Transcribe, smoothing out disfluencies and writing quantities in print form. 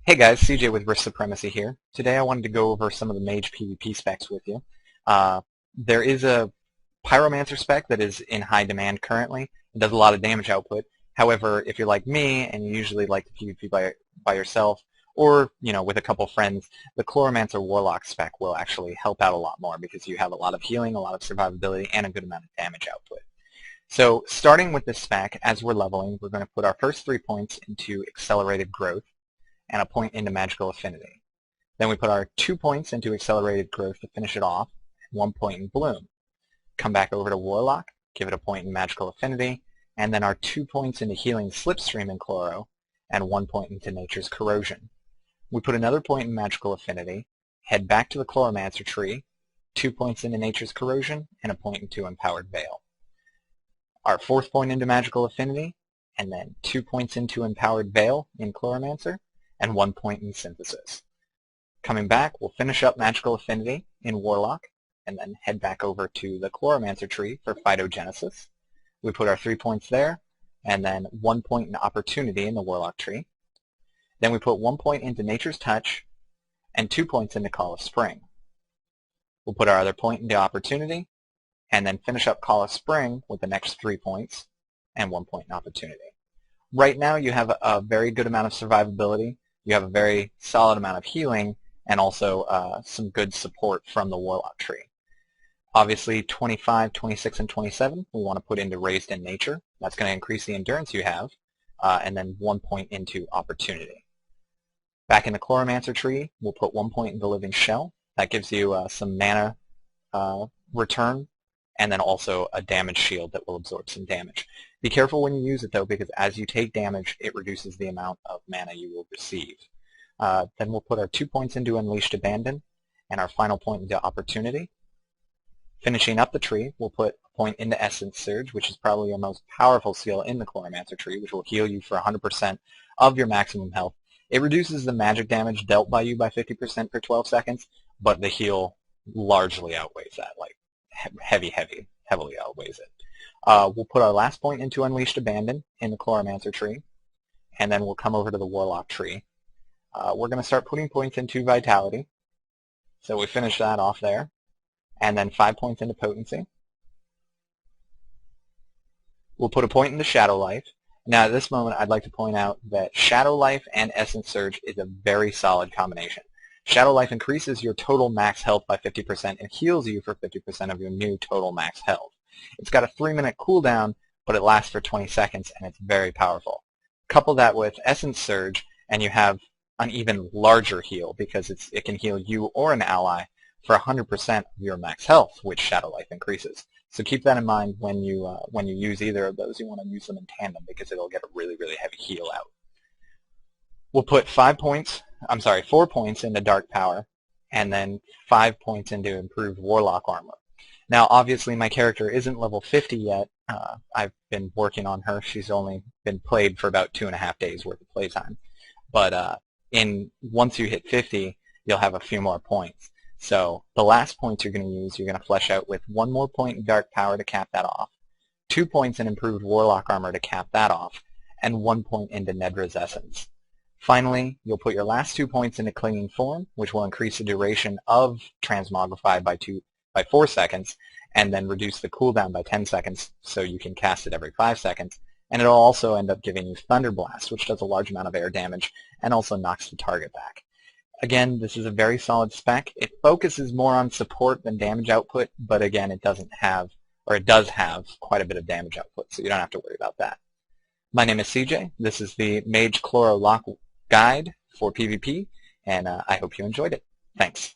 Hey guys, CJ with Supremacy here. Today I wanted to go over some of the mage PvP specs with you. There is a pyromancer spec that is in high demand currently. It does a lot of damage output. However, if you're like me and you usually like to PvP by yourself or with a couple friends, the chloromancer warlock spec will actually help out a lot more because you have a lot of healing, a lot of survivability, and a good amount of damage output. So starting with this spec, as we're leveling, we're going to put our first 3 points into accelerated growth and a point into magical affinity. Then we put our 2 points into accelerated growth to finish it off, 1 point in bloom. Come back over to warlock, give it a point in magical affinity, and then our 2 points into healing slipstream in chloro, and 1 point into nature's corrosion. We put another point in magical affinity, head back to the chloromancer tree, 2 points into nature's corrosion, and a point into empowered veil. Our 4th point into magical affinity, and then 2 points into empowered veil in chloromancer, and 1 point in synthesis. Coming back, we'll finish up magical affinity in warlock, and then head back over to the chloromancer tree for phytogenesis. We put our 3 points there, and then 1 point in opportunity in the warlock tree. Then we put 1 point into nature's touch, and 2 points into call of spring. We'll put our other point into opportunity, and then finish up call of spring with the next 3 points, and 1 point in opportunity. Right now you have a very good amount of survivability. You have a very solid amount of healing and also some good support from the warlock tree. Obviously 25, 26, and 27 we want to put into raised in nature. That's going to increase the endurance you have, and then 1 point into opportunity. Back in the chloromancer tree, we'll put 1 point in the living shell. That gives you some mana return, and then also a damage shield that will absorb some damage. Be careful when you use it though, because as you take damage, it reduces the amount of mana you will receive. Then we'll put our 2 points into Unleashed Abandon, and our final point into Opportunity. Finishing up the tree, we'll put a point into Essence Surge, which is probably your most powerful skill in the Chloromancer tree, which will heal you for 100% of your maximum health. It reduces the magic damage dealt by you by 50% per 12 seconds, but the heal largely outweighs that, like heavily outweighs it. We'll put our last point into Unleashed Abandon in the Chloromancer tree, and then we'll come over to the Warlock tree. We're going to start putting points into Vitality, so we finish that off there, and then 5 points into Potency. We'll put a point into Shadow Life. Now at this moment I'd like to point out that Shadow Life and Essence Surge is a very solid combination. Shadow Life increases your total max health by 50% and heals you for 50% of your new total max health. It's got a 3-minute cooldown, but it lasts for 20 seconds, and it's very powerful. Couple that with Essence Surge, and you have an even larger heal because it can heal you or an ally for 100% of your max health, which Shadow Life increases. So keep that in mind when you use either of those. You want to use them in tandem because it'll get a really heavy heal out. We'll put 4 points into Dark Power, and then 5 points into Improved Warlock Armor. Now, obviously, my character isn't level 50 yet. I've been working on her. She's only been played for about 2.5 days worth of playtime. But once you hit 50, you'll have a few more points. So the last points you're going to use, you're going to flesh out with 1 more point in Dark Power to cap that off, 2 points in Improved Warlock Armor to cap that off, and 1 point into Nedra's Essence. Finally, you'll put your last 2 points into Clinging Form, which will increase the duration of Transmogrify by 4 seconds, and then reduce the cooldown by 10 seconds so you can cast it every 5 seconds. And it'll also end up giving you Thunder Blast, which does a large amount of air damage and also knocks the target back. Again, this is a very solid spec. It focuses more on support than damage output, but again, it does have quite a bit of damage output, so you don't have to worry about that. My name is CJ. This is the Mage Chloro Lock Guide for PvP, and I hope you enjoyed it. Thanks.